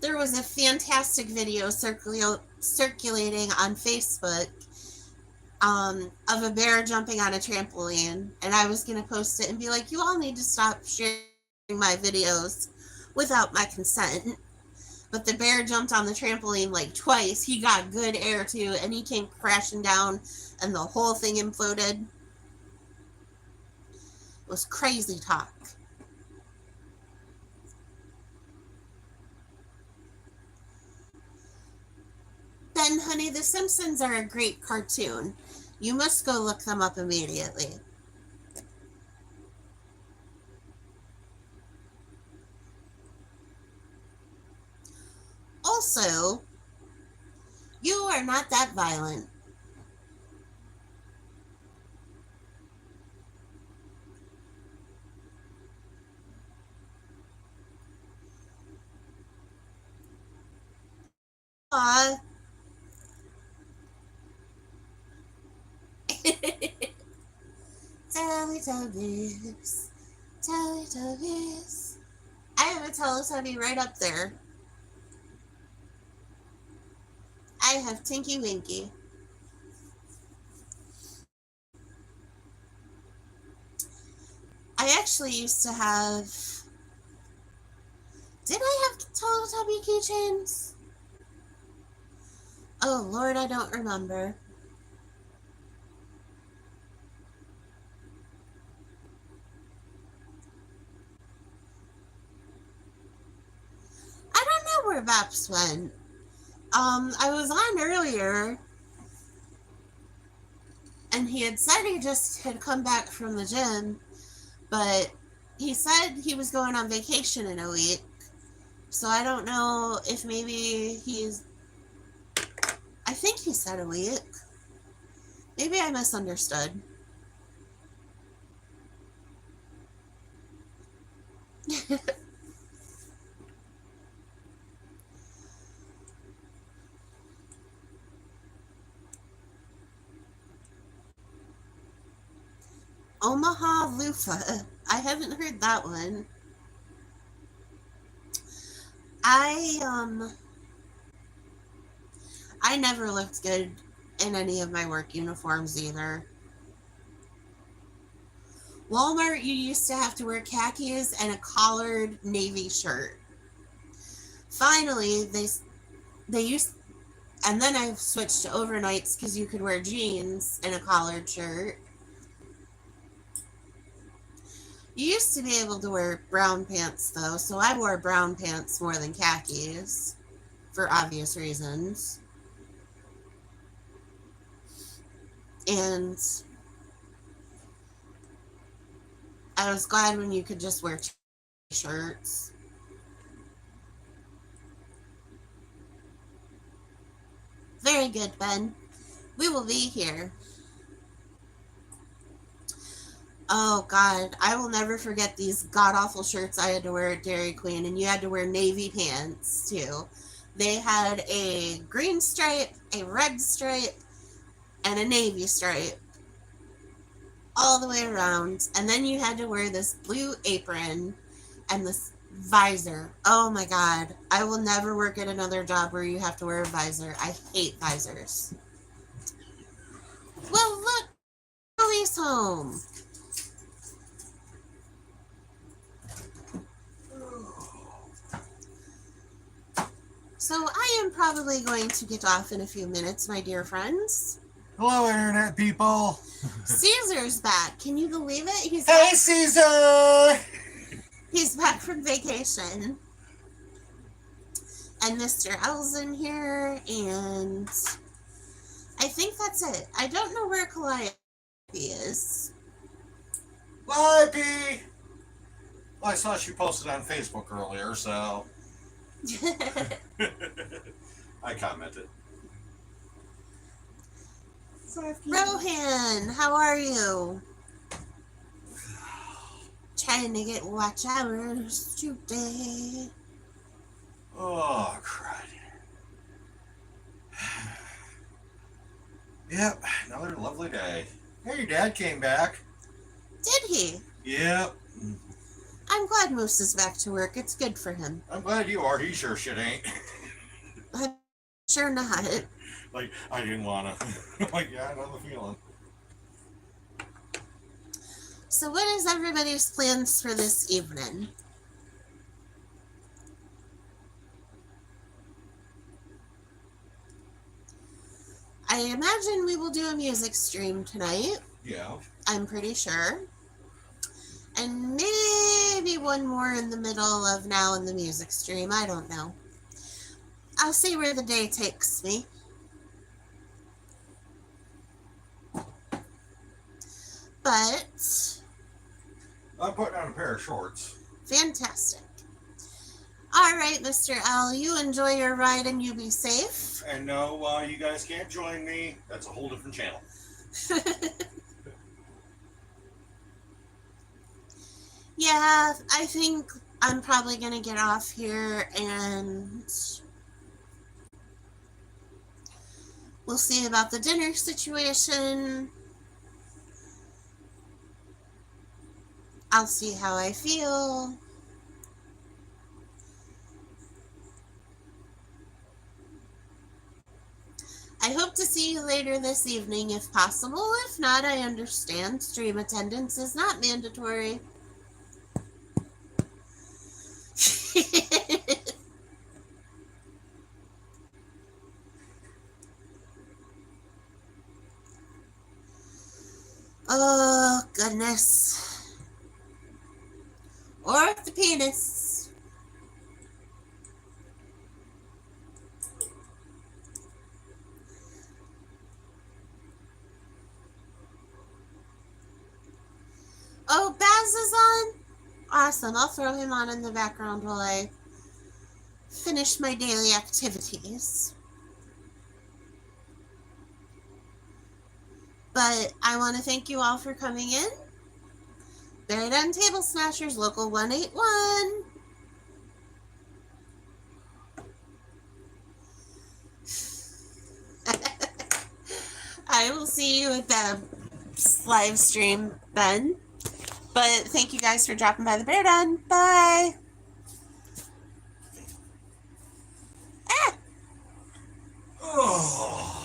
There was a fantastic video circulating on Facebook of a bear jumping on a trampoline, and I was going to post it and be like, you all need to stop sharing my videos without my consent. But the bear jumped on the trampoline like twice. He got good air too, and he came crashing down, and the whole thing imploded. It was crazy talk. Ben, honey, The Simpsons are a great cartoon. You must go look them up immediately. Also, you are not that violent. Aw. Teletubbies. Teletubbies. I have a Teletubby right up there. I have Tinky Winky. I actually used to have... Did I have Teletubby keychains? Oh, Lord, I don't remember. I don't know where Vaps went. I was on earlier, and he had said he just had come back from the gym, but he said he was going on vacation in a week. So I don't know if maybe he's... I think he said a week. Maybe I misunderstood. Omaha loofah. I haven't heard that one. I I never looked good in any of my work uniforms either. Walmart, you used to have to wear khakis and a collared navy shirt. Finally, they used, and then I switched to overnights because you could wear jeans and a collared shirt. You used to be able to wear brown pants though, so I wore brown pants more than khakis for obvious reasons. And I was glad when you could just wear t-shirts. Very good, Ben. We will be here. Oh God, I will never forget these god awful shirts I had to wear at Dairy Queen, and you had to wear navy pants too. They had a green stripe, a red stripe, and a navy stripe all the way around. And then you had to wear this blue apron and this visor. Oh my God, I will never work at another job where you have to wear a visor. I hate visors. Well, look, Ellie's home. So I am probably going to get off in a few minutes, my dear friends. Hello, Internet people. Caesar's back. Can you believe it? Hey, Caesar! He's back from vacation. And Mr. L's in here, and I think that's it. I don't know where Calliope is. Calliope! Well, I saw she posted on Facebook earlier, so I commented. Rohan, how are you? Trying to get watch hours today. Oh, crud. Yep, another lovely day. Hey, your dad came back. Did he? Yep. I'm glad Moose is back to work. It's good for him. I'm glad you are. He sure shit ain't. I'm sure not. Like, I didn't want to. Like, yeah, I know the feeling. So what is everybody's plans for this evening? I imagine we will do a music stream tonight. Yeah. I'm pretty sure. And maybe one more in the middle of now in the music stream. I don't know. I'll see where the day takes me. But I'm putting on a pair of shorts. Fantastic. All right, Mr. L, you enjoy your ride and you be safe. And no, you guys can't join me. That's a whole different channel. Yeah, I think I'm probably going to get off here and we'll see about the dinner situation. I'll see how I feel. I hope to see you later this evening if possible. If not, I understand. Stream attendance is not mandatory. Oh, goodness. Or the penis. Oh, Baz is on? Awesome. I'll throw him on in the background while I finish my daily activities. But I want to thank you all for coming in. Bear Down Table Smashers, Local 181. I will see you at the live stream then. But thank you guys for dropping by the Bear Den. Bye. Ah. Oh.